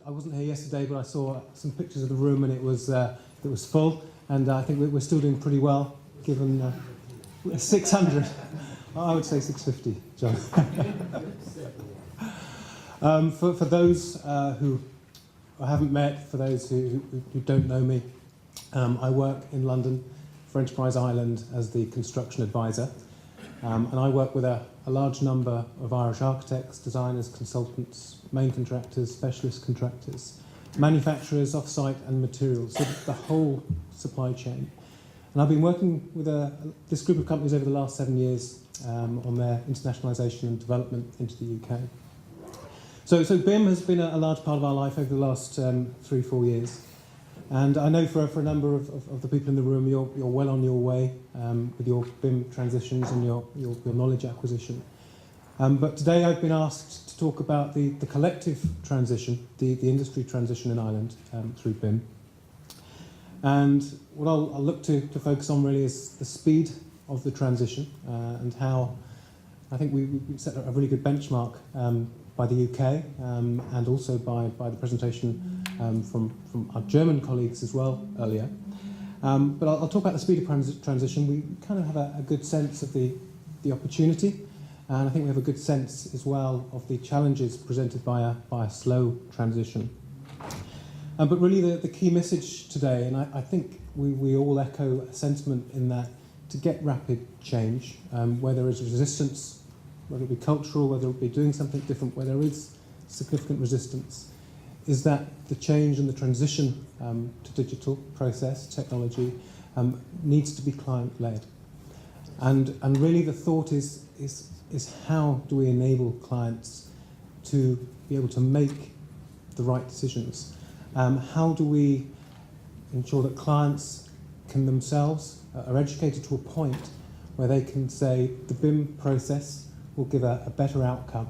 I wasn't here yesterday, but I saw some pictures of the room, and it was full. And I think we're still doing pretty well, given 600. I would say 650, John. For those who I haven't met, for those who don't know me, I work in London for Enterprise Ireland as the construction advisor. And I work with a large number of Irish architects, designers, consultants, main contractors, specialist contractors, manufacturers, off-site and materials, so the whole supply chain. And I've been working with this group of companies over the last 7 years on their internationalisation and development into the UK. So BIM has been a large part of our life over the last 3-4 years. And I know for a number of the people in the room, you're well on your way with your BIM transitions and your knowledge acquisition. But today I've been asked to talk about the collective transition, the industry transition in Ireland through BIM. And what I'll look to focus on really is the speed of the transition and how I think we set a really good benchmark by the UK and also by the presentation from our German colleagues as well earlier. But I'll talk about the speed of transition. We kind of have a good sense of the opportunity, and I think we have a good sense as well of the challenges presented by a slow transition. But really the key message today, and I think we all echo a sentiment in that to get rapid change, where there is resistance, whether it be cultural, whether it be doing something different, where there is significant resistance, is that the change and the transition to digital process, technology, needs to be client-led. And really the thought is how do we enable clients to be able to make the right decisions? How do we ensure that clients can themselves are educated to a point where they can say the BIM process will give a better outcome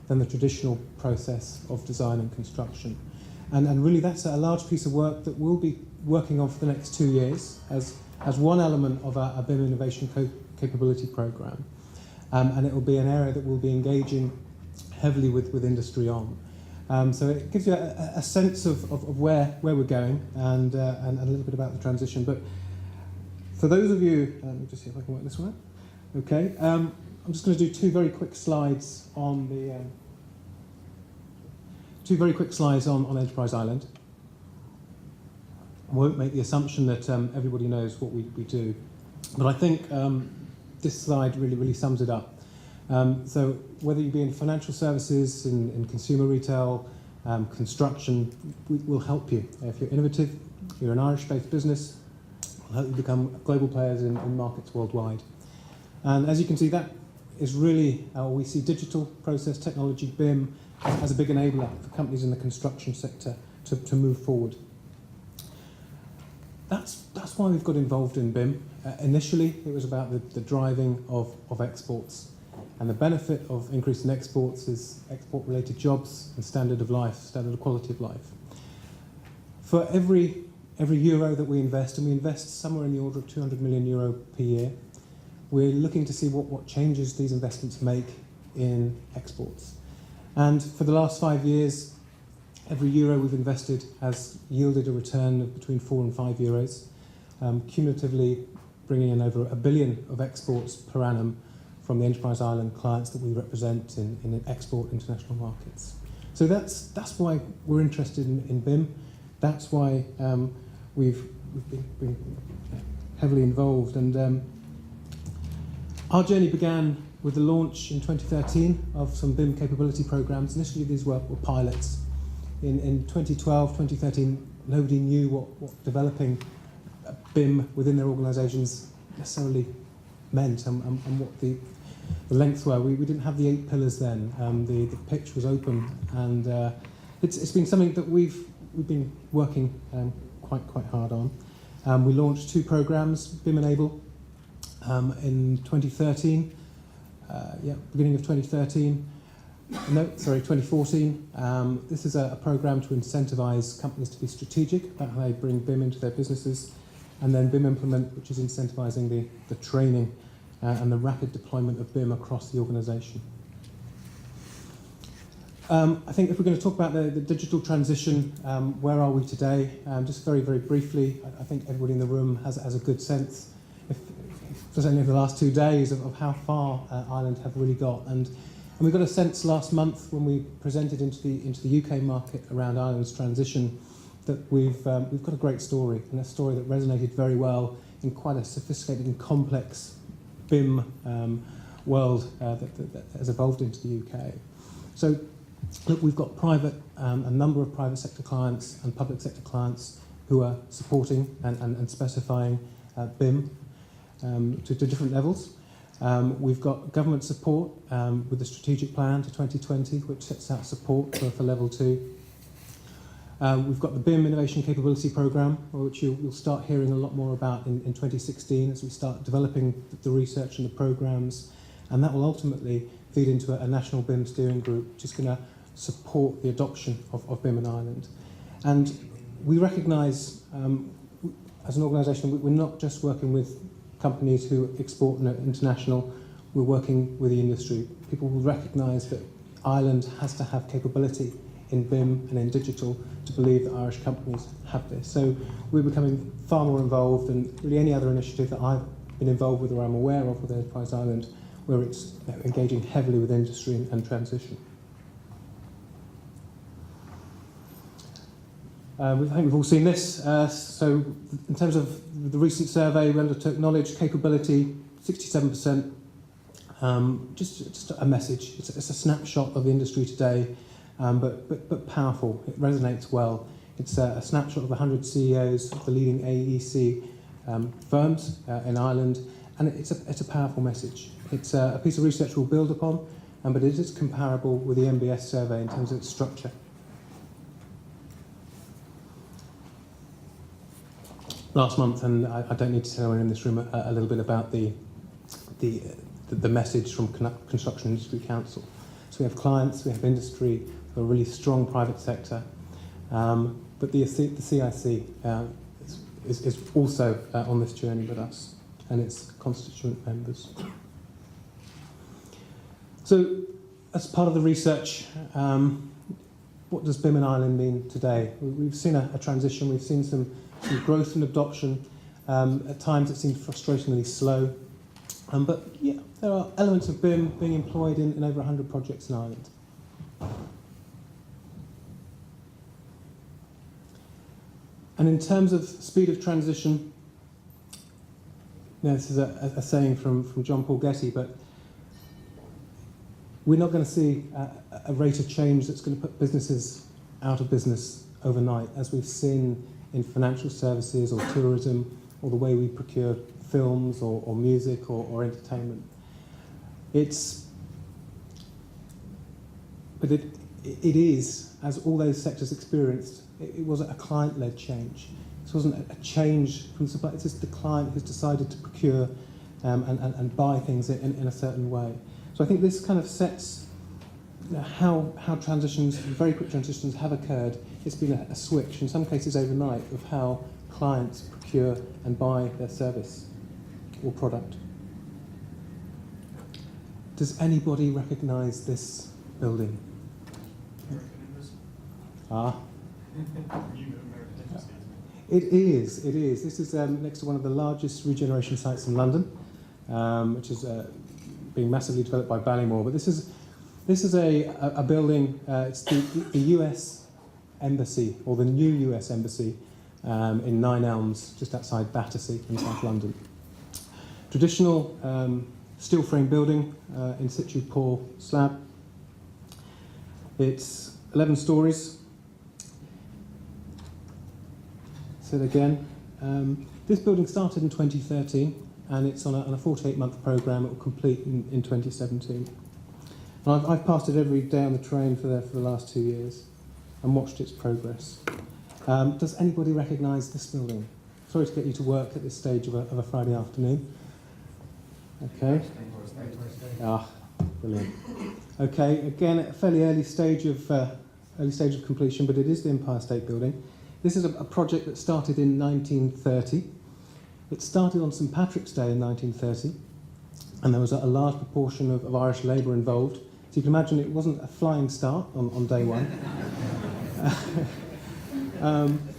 than the traditional process of design and construction. And really that's a large piece of work that we'll be working on for the next 2 years as one element of our BIM Innovation Capability Programme. And it will be an area that we'll be engaging heavily with industry on. So it gives you a sense of where we're going and a little bit about the transition. But for those of you, let me just see if I can work this one out. Okay. I'm just going to do two very quick slides on Enterprise Ireland. I won't make the assumption that everybody knows what we do, but I think this slide really sums it up. So whether you be in financial services, in consumer retail, construction, we'll help you. If you're innovative, you're an Irish-based business, we'll help you become global players in markets worldwide. And as you can see, that is really how we see digital process technology, BIM, as a big enabler for companies in the construction sector to move forward. That's why we've got involved in BIM. Initially, it was about the driving of exports. And the benefit of increasing exports is export-related jobs and standard of quality of life. For every euro that we invest, and we invest somewhere in the order of 200 million euro per year, we're looking to see what changes these investments make in exports. And for the last 5 years, every euro we've invested has yielded a return of between 4 and 5 euros, cumulatively bringing in over 1 billion of exports per annum from the Enterprise Ireland clients that we represent in export international markets. So that's why we're interested in BIM. That's why we've been heavily involved. And our journey began with the launch in 2013 of some BIM capability programs. Initially, these were pilots. In 2012, 2013, nobody knew what developing BIM within their organisations necessarily meant and what the lengths were. We didn't have the 8 pillars then. The pitch was open, and it's been something that we've been working quite hard on. We launched 2 programs, BIM Enable, in 2013, beginning of 2013. No, sorry, 2014. This is a program to incentivise companies to be strategic about how they bring BIM into their businesses, and then BIM Implement, which is incentivising the training and the rapid deployment of BIM across the organisation. I think if we're going to talk about the digital transition, where are we today? Just very, very briefly, I think everybody in the room has a good sense, if there's only over the last 2 days, of how far Ireland have really got. And we got a sense last month when we presented into the UK market around Ireland's transition that we've got a great story, and a story that resonated very well in quite a sophisticated and complex BIM world that has evolved into the UK. So, look, we've got a number of private sector clients and public sector clients who are supporting and specifying BIM to different levels. We've got government support with the strategic plan to 2020, which sets out support for level 2. We've got the BIM Innovation Capability Programme, which you'll start hearing a lot more about in 2016 as we start developing the research and the programmes, and that will ultimately feed into a national BIM steering group, which is going to support the adoption of BIM in Ireland. And we recognise, as an organisation, we're not just working with companies who export international, we're working with the industry. People will recognise that Ireland has to have capability in BIM and in digital to believe that Irish companies have this. So we're becoming far more involved than really any other initiative that I've been involved with or I'm aware of with Enterprise Ireland, where it's engaging heavily with industry and transition. I think we've all seen this. So in terms of the recent survey, we undertook knowledge, capability, 67%. Just a message. It's a snapshot of the industry today, but powerful. It resonates well. It's a snapshot of 100 CEOs of the leading AEC firms in Ireland, and it's a powerful message. It's a piece of research we'll build upon, but it is comparable with the MBS survey in terms of its structure. Last month, and I don't need to tell anyone in this room a little bit about the message from Construction Industry Council. So we have clients, we have industry, a really strong private sector, but the CIC is also on this journey with us, and its constituent members. So, as part of the research, what does BIM in Ireland mean today? We've seen a transition, we've seen some growth and adoption. At times it seemed frustratingly slow, but yeah, there are elements of BIM being employed in over 100 projects in Ireland. And in terms of speed of transition, this is a saying from John Paul Getty, but we're not going to see a rate of change that's going to put businesses out of business overnight, as we've seen in financial services or tourism, or the way we procure films or music or entertainment. But it is, as all those sectors experienced, it was a client-led change. This wasn't a change from supply, it's just the client who's decided to procure and buy things in a certain way. So I think this kind of sets how transitions, very quick transitions have occurred. It's been a switch, in some cases overnight, of how clients procure and buy their service or product. Does anybody recognise this building? It is. This is next to one of the largest regeneration sites in London, which is being massively developed by Ballymore. But this is a building. It's the US Embassy, or the new US Embassy, in Nine Elms, just outside Battersea in South London. Traditional steel frame building, in situ pour slab. It's 11 stories. So again, this building started in 2013, and it's on a 48-month programme. It will complete in 2017. And I've passed it every day on the train for the last 2 years and watched its progress. Does anybody recognise this building? Sorry to get you to work at this stage of a Friday afternoon. Okay. Brilliant. Okay, again, at a fairly early stage of completion, but it is the Empire State Building. This is a project that started in 1930. It started on St Patrick's Day in 1930, and there was a large proportion of Irish labour involved So you can imagine it wasn't a flying start on day one.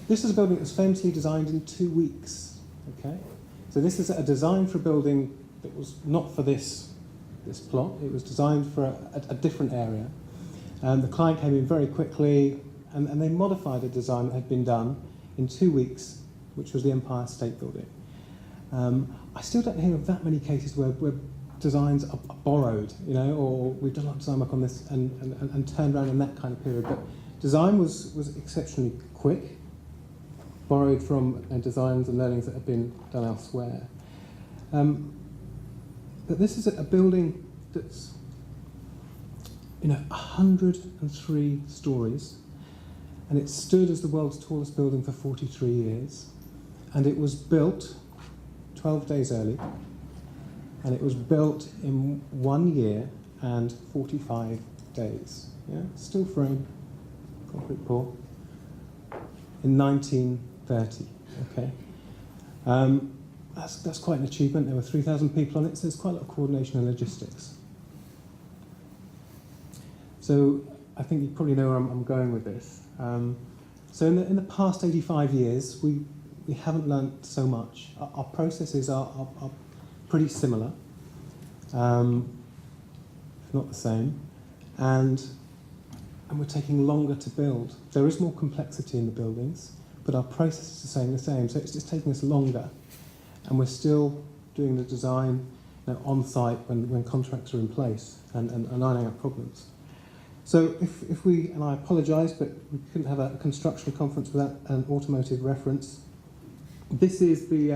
This is a building that was famously designed in 2 weeks. Okay, so this is a design for a building that was not for this plot. It was designed for a different area. The client came in very quickly, and they modified a design that had been done in 2 weeks, which was the Empire State Building. I still don't hear of that many cases where designs are borrowed, or we've done a lot of design work on this and turned around in that kind of period. But design was exceptionally quick, borrowed from designs and learnings that have been done elsewhere. But this is a building that's 103 stories, and it stood as the world's tallest building for 43 years, and it was built 12 days early, and it was built in 1 year and 45 days. Yeah, steel frame, concrete pour, in 1930. Okay, that's quite an achievement. There were 3,000 people on it, so there's quite a lot of coordination and logistics. So I think you probably know where I'm going with this. So in the past 85 years, we haven't learnt so much. Our processes are pretty similar, if not the same, and we're taking longer to build. There is more complexity in the buildings, but our processes are staying the same. So it's just taking us longer, and we're still doing the design on site when contracts are in place and ironing out problems. So if we, and I apologise, but we couldn't have a construction conference without an automotive reference. This is the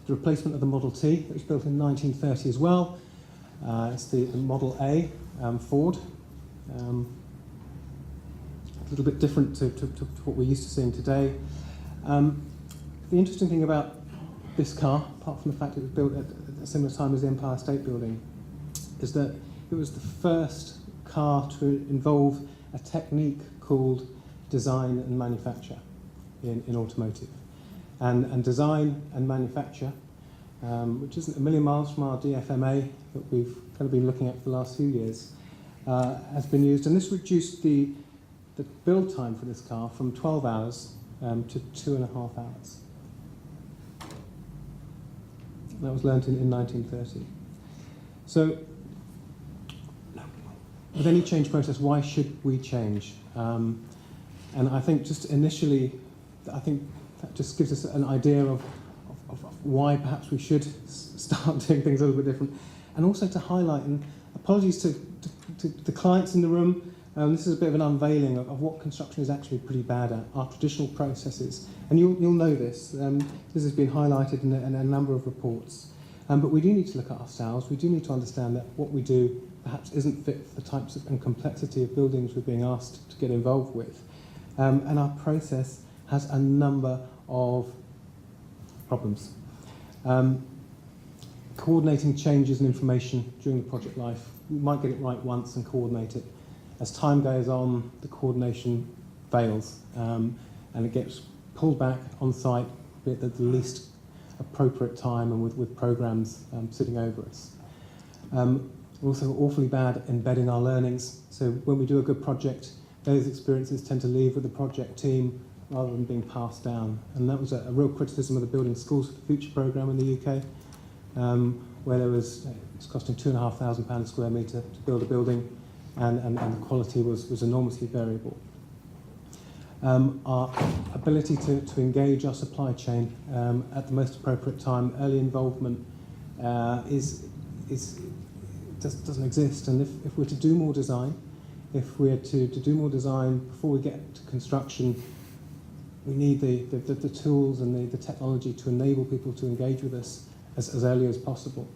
replacement of the Model T. It was built in 1930 as well. It's the Model A Ford. A little bit different to what we're used to seeing today. The interesting thing about this car, apart from the fact it was built at a similar time as the Empire State Building, is that it was the first car to involve a technique called design and manufacture in automotive. And design and manufacture, which isn't a million miles from our DFMA that we've kind of been looking at for the last few years, has been used. And this reduced the build time for this car from 12 hours to 2.5 hours. That was learnt in 1930. So, with any change process, why should we change? And I think just initially, I think that just gives us an idea of why perhaps we should start doing things a little bit different. And also to highlight, and apologies to the clients in the room, this is a bit of an unveiling of what construction is actually pretty bad at, our traditional processes. And you'll know this. This has been highlighted in a number of reports. But we do need to look at ourselves. We do need to understand that what we do perhaps isn't fit for the types of and complexity of buildings we're being asked to get involved with. And our process has a number of problems. Coordinating changes and information during the project life. We might get it right once and coordinate it. As time goes on, the coordination fails, and it gets pulled back on site at the least appropriate time and with programs sitting over us. We're also awfully bad at embedding our learnings. So when we do a good project, those experiences tend to leave with the project team rather than being passed down. And that was a real criticism of the Building Schools for the Future programme in the UK, where it was costing £2,500 a square metre to build a building, and the quality was enormously variable. Our ability to engage our supply chain at the most appropriate time, early involvement, doesn't exist. And if we're to do more design, if we're to do more design before we get to construction, we need the tools and the technology to enable people to engage with us as early as possible.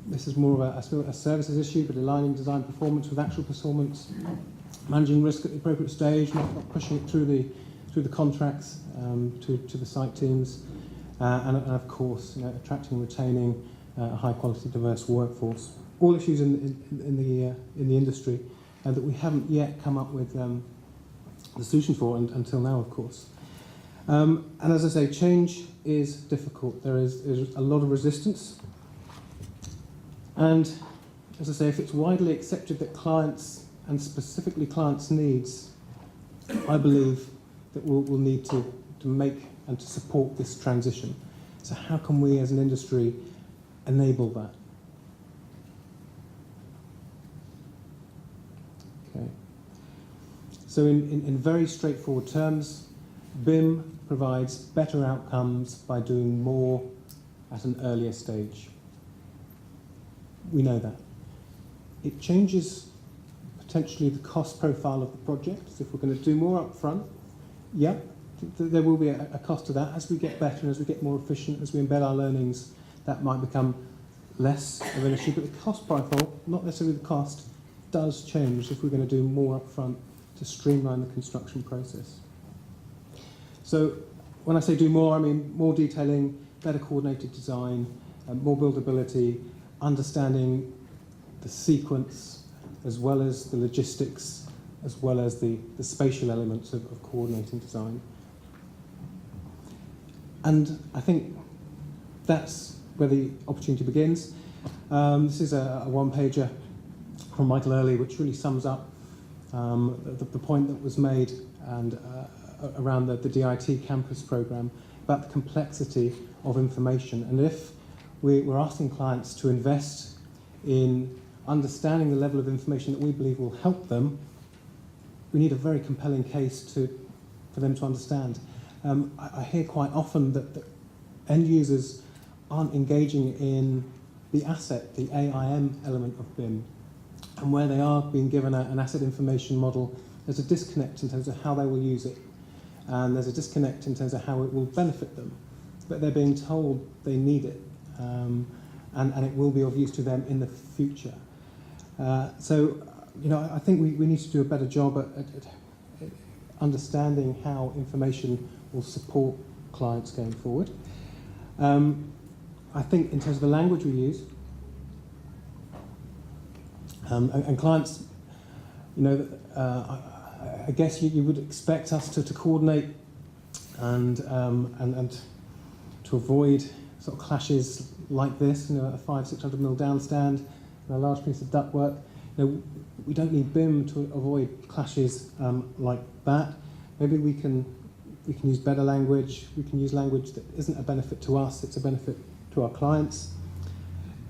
This is more of a services issue, but aligning design performance with actual performance, managing risk at the appropriate stage, not pushing it through the contracts to the site teams, and of course, attracting and retaining a high quality, diverse workforce. All issues in the industry that we haven't yet come up with the solution for until now, of course. And as I say, change is difficult. There is a lot of resistance, and as I say, if it's widely accepted that clients, and specifically clients' needs, I believe that we'll need to make and to support this transition. So how can we as an industry enable that? Okay. So in very straightforward terms, BIM provides better outcomes by doing more at an earlier stage. We know that. It changes potentially the cost profile of the project. So if we're going to do more up front, yeah, there will be a cost to that. As we get better and as we get more efficient, as we embed our learnings, that might become less of an issue. But the cost profile, not necessarily the cost, does change if we're going to do more up front to streamline the construction process. So when I say do more, I mean more detailing, better coordinated design, more buildability, understanding the sequence, as well as the logistics, as well as the spatial elements of coordinating design. And I think that's where the opportunity begins. This is a one-pager from Michael Early, which really sums up the point that was made and around the DIT campus program about the complexity of information. And if we're asking clients to invest in understanding the level of information that we believe will help them, we need a very compelling case for them to understand. I hear quite often that end users aren't engaging in the asset, the AIM element of BIM. And where they are being given an asset information model, there's a disconnect in terms of how they will use it. And there's a disconnect in terms of how it will benefit them. But they're being told they need it. And it will be of use to them in the future. So, I think we need to do a better job at understanding how information will support clients going forward. I think in terms of the language we use, and clients, I guess you would expect us to coordinate and to avoid sort of clashes like this, a 500-600 mil downstand and a large piece of ductwork. We don't need BIM to avoid clashes like that. Maybe we can use better language. We can use language that isn't a benefit to us, it's a benefit to our clients.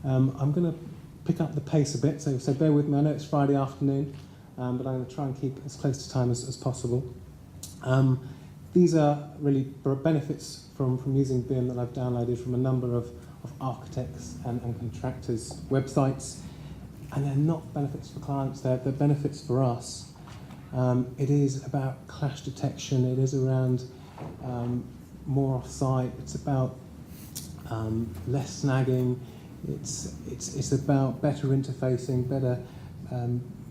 I'm going to pick up the pace a bit, so bear with me. I know it's Friday afternoon, but I'm going to try and keep as close to time as possible. These are really benefits from using BIM that I've downloaded from a number of architects and contractors' websites, and they're not benefits for clients, they're benefits for us. It is about clash detection, it is around more off-site, it's about less snagging, it's about better interfacing, better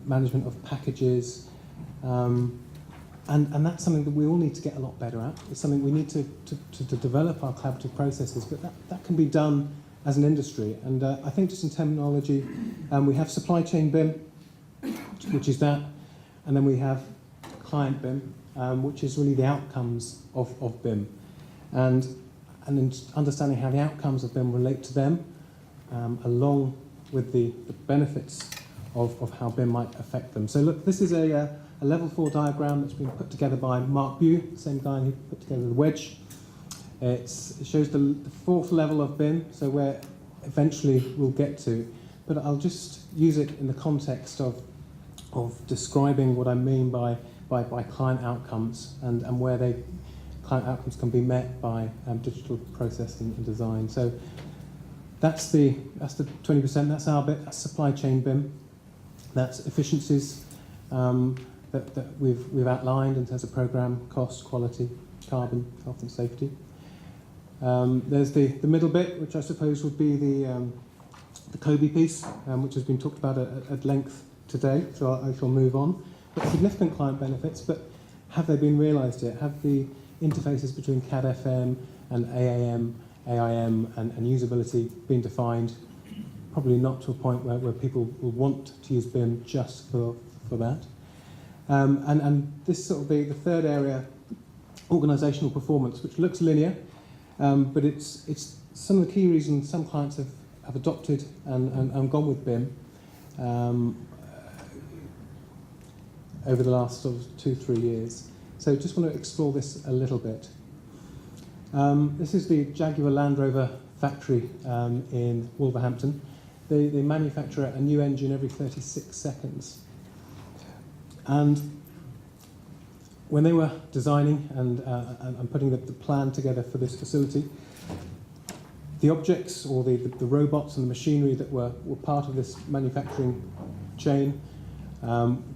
management of packages, and that's something that we all need to get a lot better at. It's something we need to develop our collaborative processes, but that can be done as an industry. And I think just in terminology, we have supply chain BIM, which is that, and then we have client BIM, which is really the outcomes of BIM. And in understanding how the outcomes of BIM relate to them, along with the benefits of how BIM might affect them. So look, this is a level 4 diagram that's been put together by Mark Bew, the same guy who put together the wedge. It shows the 4th level of BIM, so where eventually we'll get to. But I'll just use it in the context of describing what I mean by client outcomes and where client outcomes can be met by digital process and design. So that's the 20%, that's our bit, that's supply chain BIM. That's efficiencies that we've outlined in terms of program, cost, quality, carbon, health and safety. There's the middle bit, which I suppose would be the Kobe piece, which has been talked about at length today, so I shall move on. But significant client benefits, but have they been realised yet? Have the interfaces between CAD-FM and AIM, and usability been defined? Probably not to a point where people will want to use BIM just for that. And this is sort of the third area, organisational performance, which looks linear, but it's some of the key reasons some clients have adopted and gone with BIM over the last sort of 2-3 years. So just want to explore this a little bit. This is the Jaguar Land Rover factory in Wolverhampton. They manufacture a new engine every 36 seconds. And when they were designing and putting the plan together for this facility, the objects or the robots and the machinery that were part of this manufacturing chain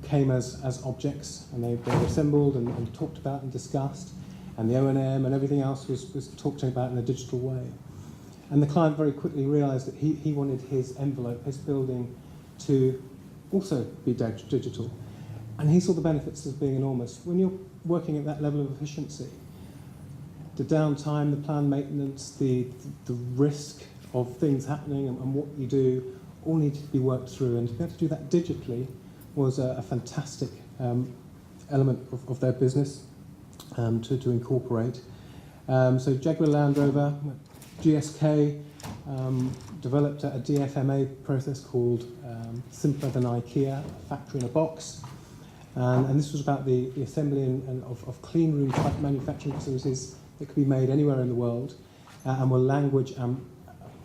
came as objects, and they were assembled and talked about and discussed, and the O&M and everything else was talked about in a digital way. And the client very quickly realised that he wanted his envelope, his building, to also be digital. And he saw the benefits as being enormous. When you're working at that level of efficiency, the downtime, the planned maintenance, the risk of things happening and what you do all need to be worked through. And to be able to do that digitally was a fantastic element of their business to incorporate. So Jaguar Land Rover, GSK developed a DFMA process called Simpler Than IKEA, Factory in a Box. And this was about the assembly of clean room type manufacturing facilities that could be made anywhere in the world and were language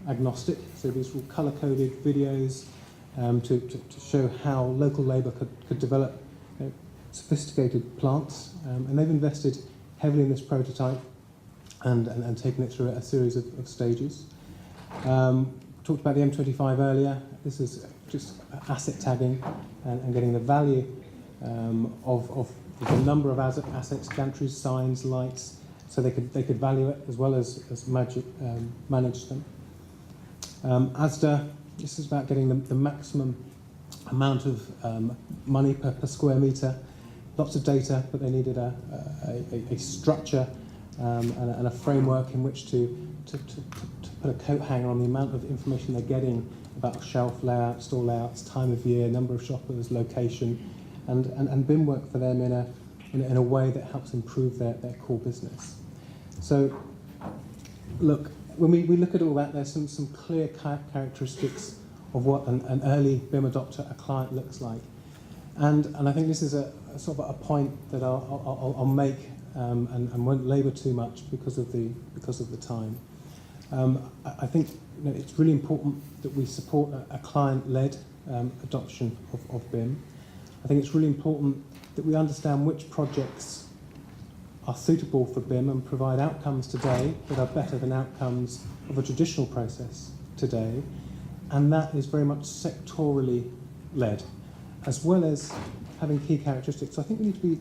agnostic. So these were colour-coded videos to show how local labour could develop sophisticated plants. And they've invested heavily in this prototype and taken it through a series of stages. Talked about the M25 earlier. This is just asset tagging and getting the value of the number of assets, gantries, signs, lights, so they could value it as well as manage them. ASDA, this is about getting the maximum amount of money per square metre. Lots of data, but they needed a structure and a framework in which to put a coat hanger on the amount of information they're getting about shelf layout, store layouts, time of year, number of shoppers, location, and BIM work for them in a way that helps improve their core business. So, look, when we look at all that, there's some clear characteristics of what an early BIM adopter, a client, looks like. And I think this is a sort of a point that I'll make and won't labour too much because of the time. I think it's really important that we support a client-led adoption of BIM. I think it's really important that we understand which projects are suitable for BIM and provide outcomes today that are better than outcomes of a traditional process today, and that is very much sectorally led, as well as having key characteristics. So I think we need to be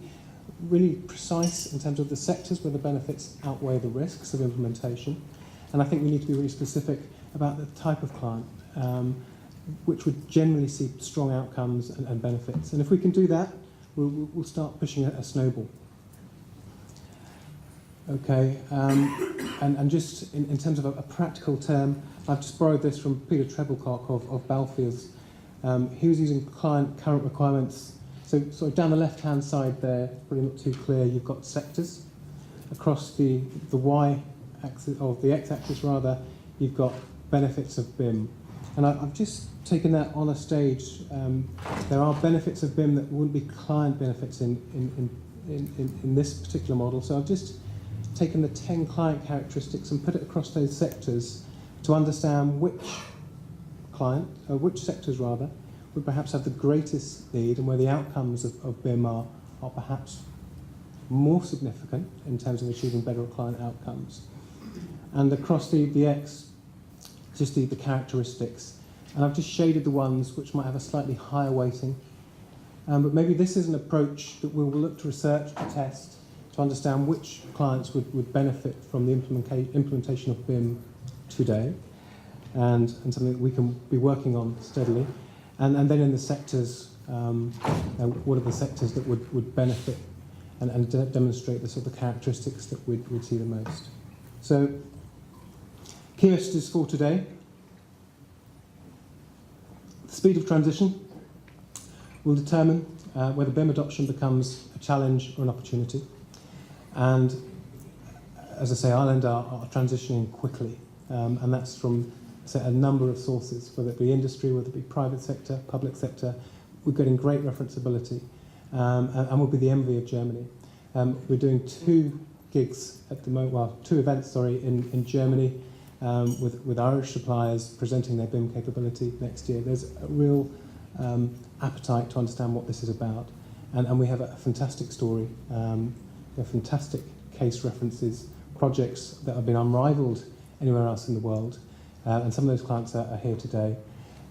really precise in terms of the sectors where the benefits outweigh the risks of implementation, and I think we need to be really specific about the type of client, which would generally see strong outcomes and benefits. And if we can do that, we'll start pushing a snowball. Okay, and just in terms of a practical term, I've just borrowed this from Peter Treblecock of Balfour's. He was using client current requirements. So down the left-hand side there, probably not too clear, you've got sectors. Across the y-axis, or the x-axis rather, you've got benefits of BIM. And I've just taken that on a stage. There are benefits of BIM that wouldn't be client benefits in this particular model. So I've just taken the 10 client characteristics and put it across those sectors to understand which sectors rather, would perhaps have the greatest need and where the outcomes of BIM are perhaps more significant in terms of achieving better client outcomes. And across the X, just the characteristics. And I've just shaded the ones which might have a slightly higher weighting. But maybe this is an approach that we'll look to research, to test, to understand which clients would benefit from the implementation of BIM today, and something that we can be working on steadily. And then in the sectors, what are the sectors that would benefit and demonstrate the sort of characteristics that we'd see the most. So, key messages for today. The speed of transition will determine whether BIM adoption becomes a challenge or an opportunity. And as I say, Ireland are transitioning quickly, and that's from So a number of sources, whether it be industry, whether it be private sector, public sector. We're getting great referenceability, and we'll be the envy of Germany. We're doing 2 gigs at the moment, well, 2 events, in Germany with Irish suppliers presenting their BIM capability next year. There's a real appetite to understand what this is about, and we have a fantastic story. We have fantastic case references, projects that have been unrivaled anywhere else in the world, and some of those clients are here today.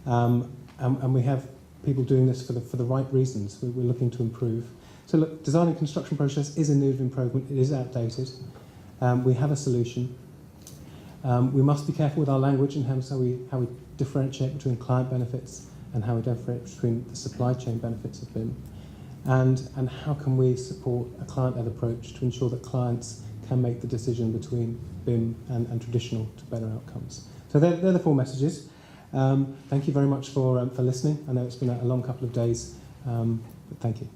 And we have people doing this for the right reasons. We're looking to improve. So look, design and construction process is in need of improvement. It is outdated. We have a solution. We must be careful with our language and how we differentiate between client benefits and how we differentiate between the supply chain benefits of BIM. And how can we support a client-led approach to ensure that clients can make the decision between BIM and traditional to better outcomes. So they're the 4 messages. Thank you very much for listening. I know it's been a long couple of days, but thank you.